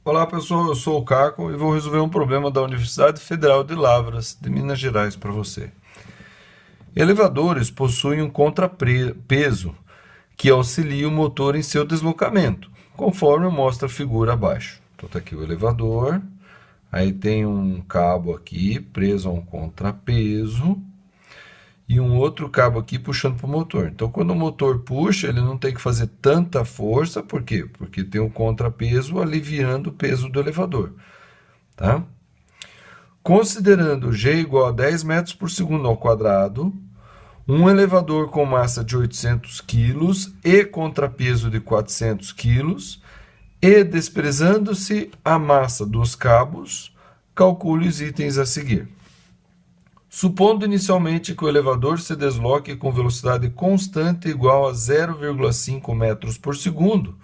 Olá pessoal, eu sou o Caco e vou resolver um problema da Universidade Federal de Lavras, de Minas Gerais, para você. Elevadores possuem um contrapeso que auxilia o motor em seu deslocamento, conforme mostra a figura abaixo. Então está aqui o elevador, aí tem um cabo aqui preso a um contrapeso e um outro cabo aqui puxando para o motor. Então, quando o motor puxa, ele não tem que fazer tanta força, por quê? Porque tem um contrapeso aliviando o peso do elevador, tá? Considerando G igual a 10 metros por segundo ao quadrado, um elevador com massa de 800 quilos e contrapeso de 400 quilos, e desprezando-se a massa dos cabos, calcule os itens a seguir. Supondo inicialmente que o elevador se desloque com velocidade constante igual a 0,5 metros por segundo,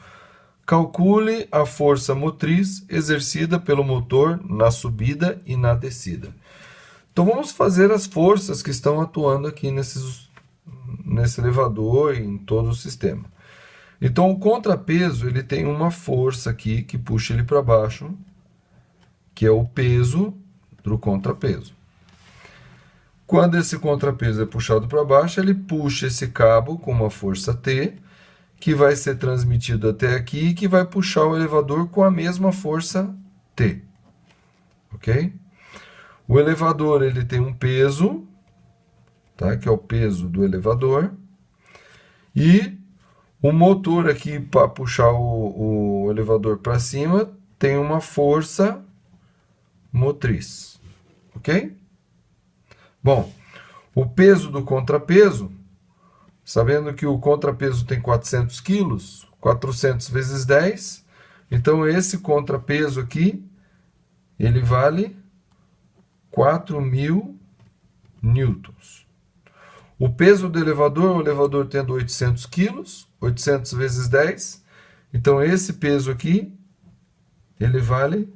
calcule a força motriz exercida pelo motor na subida e na descida. Então vamos fazer as forças que estão atuando aqui nesse elevador e em todo o sistema. Então o contrapeso ele tem uma força aqui que puxa ele para baixo, que é o peso do contrapeso. Quando esse contrapeso é puxado para baixo, ele puxa esse cabo com uma força T, que vai ser transmitido até aqui e que vai puxar o elevador com a mesma força T. Ok? O elevador ele tem um peso, tá? Que é o peso do elevador. E o motor aqui, para puxar o elevador para cima, tem uma força motriz. Ok? Bom, o peso do contrapeso, sabendo que o contrapeso tem 400 quilos, 400 vezes 10, então esse contrapeso aqui, ele vale 4.000 newtons. O peso do elevador, o elevador tendo 800 quilos, 800 vezes 10, então esse peso aqui, ele vale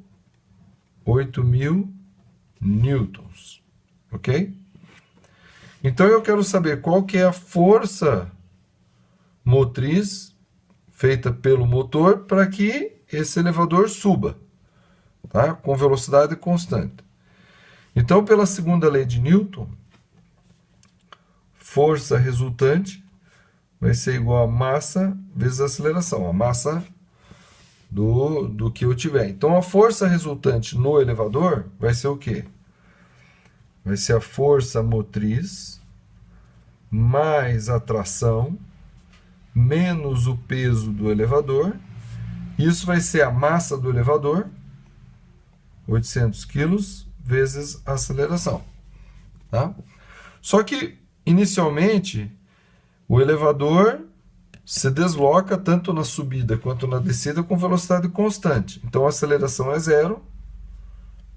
8.000 newtons. Ok? Então eu quero saber qual que é a força motriz feita pelo motor para que esse elevador suba, tá? Com velocidade constante. Então, pela segunda lei de Newton, força resultante vai ser igual a massa vezes a aceleração, a massa do que eu tiver. Então, a força resultante no elevador vai ser o quê? Vai ser a força motriz mais a tração menos o peso do elevador. Isso vai ser a massa do elevador, 800 quilos, vezes a aceleração. Tá? Só que, inicialmente, o elevador se desloca tanto na subida quanto na descida com velocidade constante. Então, a aceleração é zero,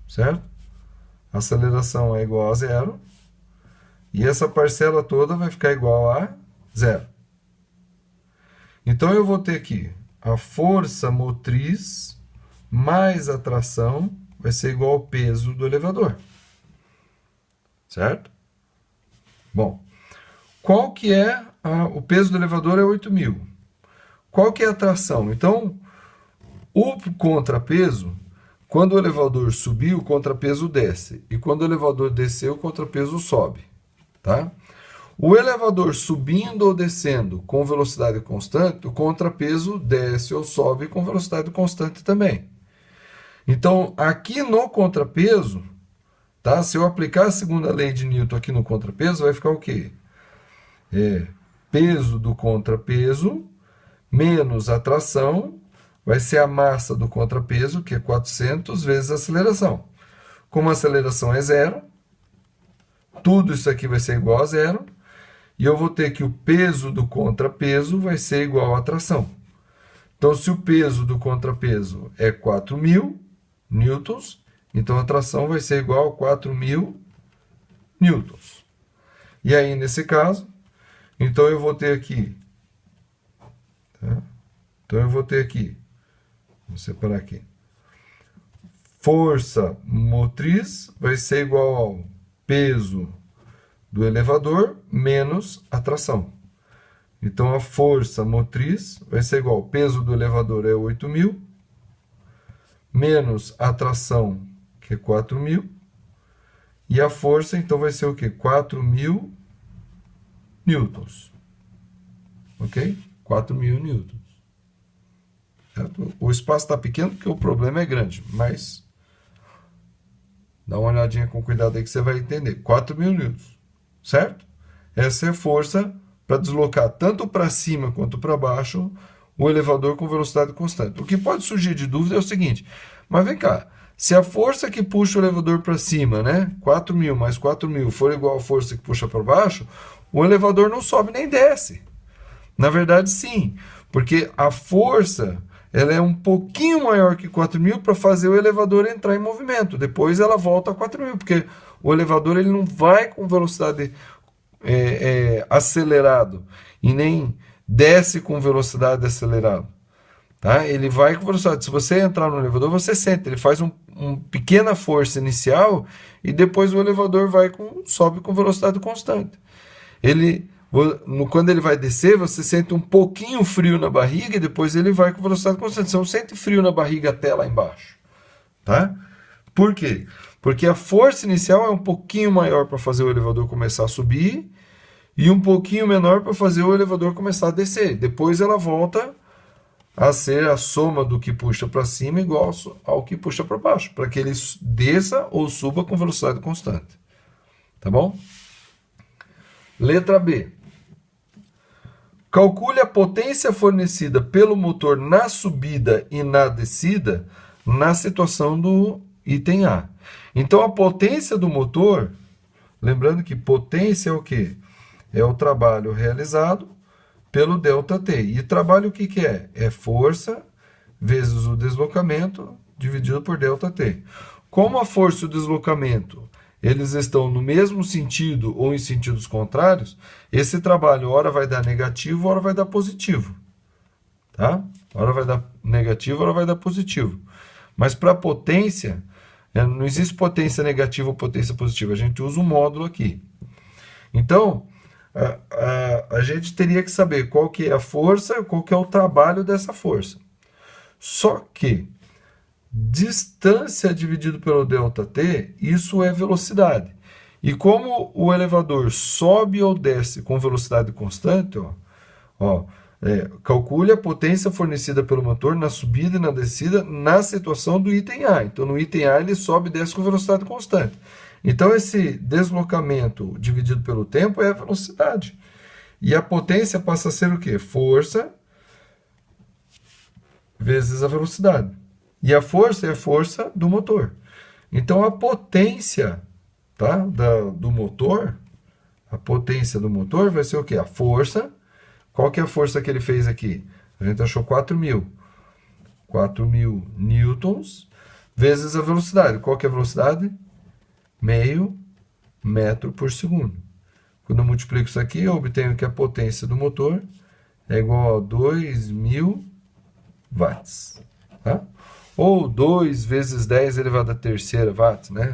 certo? A aceleração é igual a zero. E essa parcela toda vai ficar igual a zero. Então, eu vou ter aqui a força motriz mais a tração vai ser igual ao peso do elevador. Certo? Bom, qual que é o peso do elevador é 8.000. Qual que é a tração? Então, o contrapeso, quando o elevador subir, o contrapeso desce. E quando o elevador descer, o contrapeso sobe. Tá? O elevador subindo ou descendo com velocidade constante, o contrapeso desce ou sobe com velocidade constante também. Então, aqui no contrapeso, tá? Se eu aplicar a segunda lei de Newton aqui no contrapeso, vai ficar o quê? Peso do contrapeso menos a tração vai ser a massa do contrapeso, que é 400, vezes a aceleração. Como a aceleração é zero, tudo isso aqui vai ser igual a zero. E eu vou ter que o peso do contrapeso vai ser igual à tração. Então, se o peso do contrapeso é 4.000 newtons, então a tração vai ser igual a 4.000 newtons. E aí, nesse caso, então eu vou ter aqui... Tá? Então, eu vou ter aqui... Vou separar aqui. Força motriz vai ser igual ao peso do elevador menos a tração. Então, a força motriz vai ser igual ao peso do elevador é 8.000, menos a tração, que é 4.000, e a força, então, vai ser o quê? 4.000 newtons. Ok? 4.000 newtons. Certo? O espaço está pequeno porque o problema é grande, mas dá uma olhadinha com cuidado aí que você vai entender. 4.000 newtons, certo? Essa é a força para deslocar tanto para cima quanto para baixo o elevador com velocidade constante. O que pode surgir de dúvida é o seguinte, mas vem cá, se a força que puxa o elevador para cima, né, 4.000 mais 4.000 for igual à força que puxa para baixo, o elevador não sobe nem desce. Na verdade, sim, porque a força ela é um pouquinho maior que 4.000 para fazer o elevador entrar em movimento. Depois ela volta a 4.000, porque o elevador ele não vai com velocidade acelerado e nem desce com velocidade acelerada. Tá? Ele vai com velocidade. Se você entrar no elevador, você sente. Ele faz uma pequena força inicial e depois o elevador sobe com velocidade constante. Quando ele vai descer, você sente um pouquinho frio na barriga e depois ele vai com velocidade constante. Você não sente frio na barriga até lá embaixo. Tá? Por quê? Porque a força inicial é um pouquinho maior para fazer o elevador começar a subir e um pouquinho menor para fazer o elevador começar a descer. Depois ela volta a ser a soma do que puxa para cima igual ao que puxa para baixo, para que ele desça ou suba com velocidade constante. Tá bom? Letra B. Calcule a potência fornecida pelo motor na subida e na descida na situação do item A. Então, a potência do motor, lembrando que potência é o quê? É o trabalho realizado pelo ΔT. E trabalho o que que é? É força vezes o deslocamento dividido por ΔT. Como a força e o deslocamento eles estão no mesmo sentido ou em sentidos contrários, esse trabalho ora vai dar negativo, ora vai dar positivo. Tá? Ora vai dar negativo, ora vai dar positivo. Mas para potência, não existe potência negativa ou potência positiva. A gente usa um módulo aqui. Então, a gente teria que saber qual que é a força, qual que é o trabalho dessa força. Só que distância dividido pelo ΔT, isso é velocidade. E como o elevador sobe ou desce com velocidade constante, calcule a potência fornecida pelo motor na subida e na descida na situação do item A. Então, no item A, ele sobe e desce com velocidade constante. Então, esse deslocamento dividido pelo tempo é a velocidade. E a potência passa a ser o quê? Força vezes a velocidade. E a força é a força do motor. Então, a potência do motor, a potência do motor vai ser o quê? A força. Qual que é a força que ele fez aqui? A gente achou 4.000. 4.000 newtons vezes a velocidade. Qual que é a velocidade? Meio metro por segundo. Quando eu multiplico isso aqui, eu obtenho que a potência do motor é igual a 2.000 watts. Tá? Ou 2 vezes 10 elevado à terceira watts, né?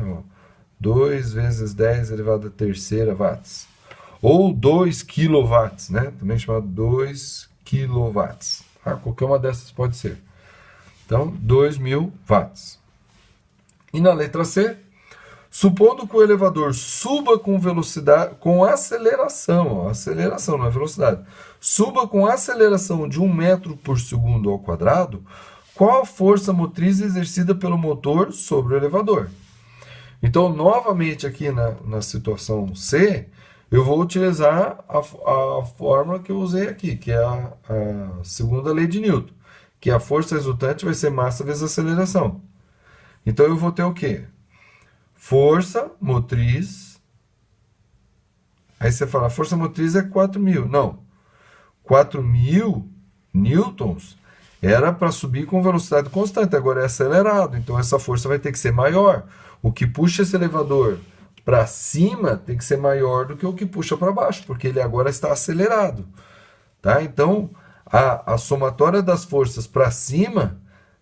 2 vezes 10 elevado à terceira watts. Ou 2 quilowatts, né? Também chamado 2 quilowatts. Tá? Qualquer uma dessas pode ser. Então, 2.000 watts. E na letra C, supondo que o elevador suba com velocidade, com aceleração, aceleração, não é velocidade, suba com aceleração de 1 metro por segundo ao quadrado, qual a força motriz exercida pelo motor sobre o elevador? Então, novamente aqui na situação C, eu vou utilizar a fórmula que eu usei aqui, que é a segunda lei de Newton, que a força resultante vai ser massa vezes aceleração. Então, eu vou ter o quê? Força motriz. Aí você fala, a força motriz é 4.000. Não. 4.000 newtons era para subir com velocidade constante, agora é acelerado, então essa força vai ter que ser maior. O que puxa esse elevador para cima tem que ser maior do que o que puxa para baixo, porque ele agora está acelerado. Tá? Então, a somatória das forças para cima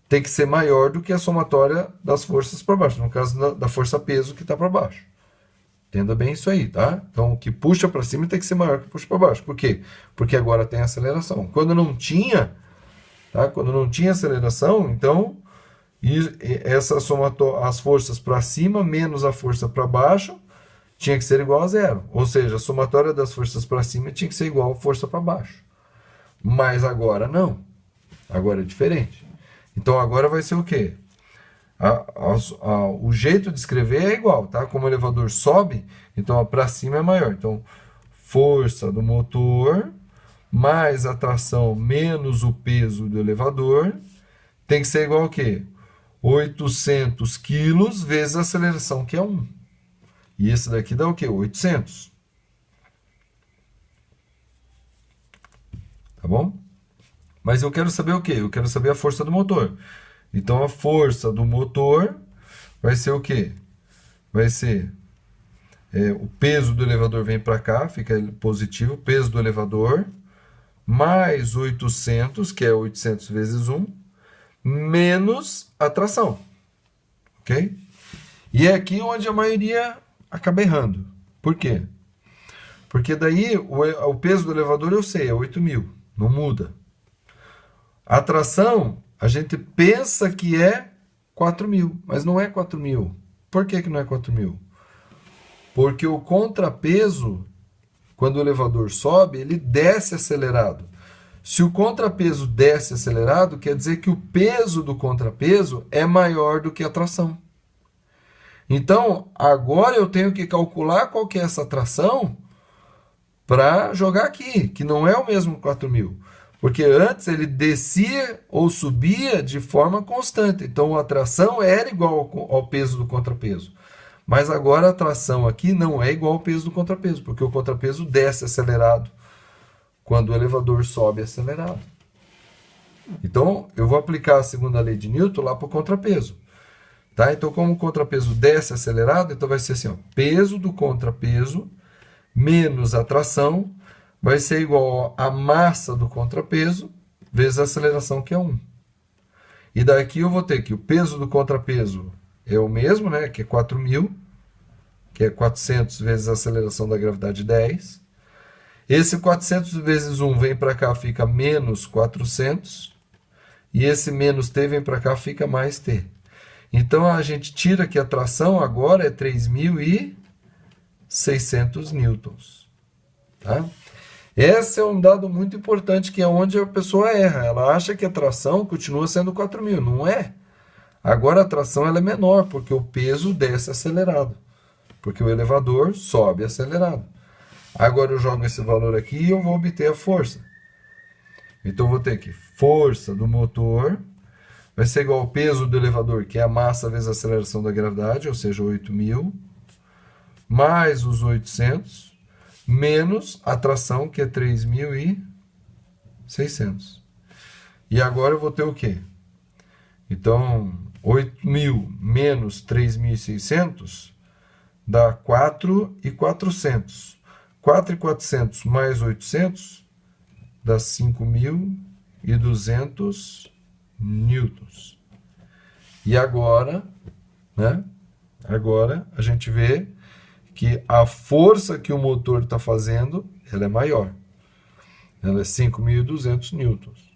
tem que ser maior do que a somatória das forças para baixo, no caso da força peso que está para baixo. Entenda bem isso aí, tá? Então, o que puxa para cima tem que ser maior que o que puxa para baixo. Por quê? Porque agora tem aceleração. Quando não tinha aceleração, então E essa as forças para cima menos a força para baixo tinha que ser igual a zero. Ou seja, a somatória das forças para cima tinha que ser igual a força para baixo. Mas agora não. Agora é diferente. Então agora vai ser o quê? O jeito de escrever é igual, tá? Como o elevador sobe, então para cima é maior. Então, força do motor mais a tração menos o peso do elevador tem que ser igual ao quê? 800 quilos vezes a aceleração, que é 1. E esse daqui dá o quê? 800. Tá bom? Mas eu quero saber o quê? Eu quero saber a força do motor. Então, a força do motor vai ser o quê? Vai ser o peso do elevador vem para cá, fica positivo, peso do elevador, mais 800, que é 800 vezes 1, menos a tração. Ok? E é aqui onde a maioria acaba errando. Por quê? Porque daí o peso do elevador eu sei, é 8.000, não muda. A tração, a gente pensa que é 4.000, mas não é 4.000. Por que não é 4.000? Porque o contrapeso, quando o elevador sobe, ele desce acelerado. Se o contrapeso desce acelerado, quer dizer que o peso do contrapeso é maior do que a tração. Então, agora eu tenho que calcular qual que é essa tração para jogar aqui, que não é o mesmo 4.000. Porque antes ele descia ou subia de forma constante. Então a tração era igual ao peso do contrapeso. Mas agora a tração aqui não é igual ao peso do contrapeso, porque o contrapeso desce acelerado quando o elevador sobe acelerado. Então eu vou aplicar a segunda lei de Newton lá para o contrapeso. Tá? Então, como o contrapeso desce acelerado, então vai ser assim, ó, peso do contrapeso menos a tração vai ser igual a massa do contrapeso vezes a aceleração, que é 1. E daqui eu vou ter que o peso do contrapeso é o mesmo, né, que é 4.000, que é 400 vezes a aceleração da gravidade 10. Esse 400 vezes 1 vem para cá, fica menos 400. E esse menos t vem para cá, fica mais t. Então a gente tira que a tração agora é 3.600 newtons. Tá? Esse é um dado muito importante, que é onde a pessoa erra. Ela acha que a tração continua sendo 4.000. Não é. Agora a tração ela é menor, porque o peso desce acelerado. Porque o elevador sobe acelerado. Agora eu jogo esse valor aqui e eu vou obter a força. Então eu vou ter que força do motor vai ser igual ao peso do elevador, que é a massa vezes a aceleração da gravidade, ou seja, 8.000, mais os 800, menos a tração, que é 3.600. E agora eu vou ter o quê? Então, 8.000 menos 3.600 dá 4.400. 4.400 mais 800 dá 5.200 newtons. E agora, né? Agora a gente vê que a força que o motor está fazendo, ela é maior. Ela é 5.200 newtons.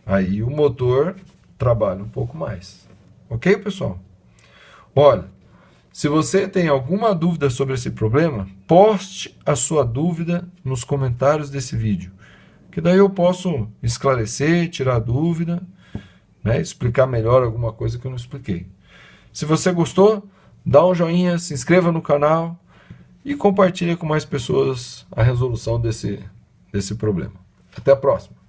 Aí o motor trabalha um pouco mais. Ok, pessoal? Olha, se você tem alguma dúvida sobre esse problema, poste a sua dúvida nos comentários desse vídeo, que daí eu posso esclarecer, tirar dúvida, né, explicar melhor alguma coisa que eu não expliquei. Se você gostou, dá um joinha, se inscreva no canal e compartilhe com mais pessoas a resolução desse problema. Até a próxima!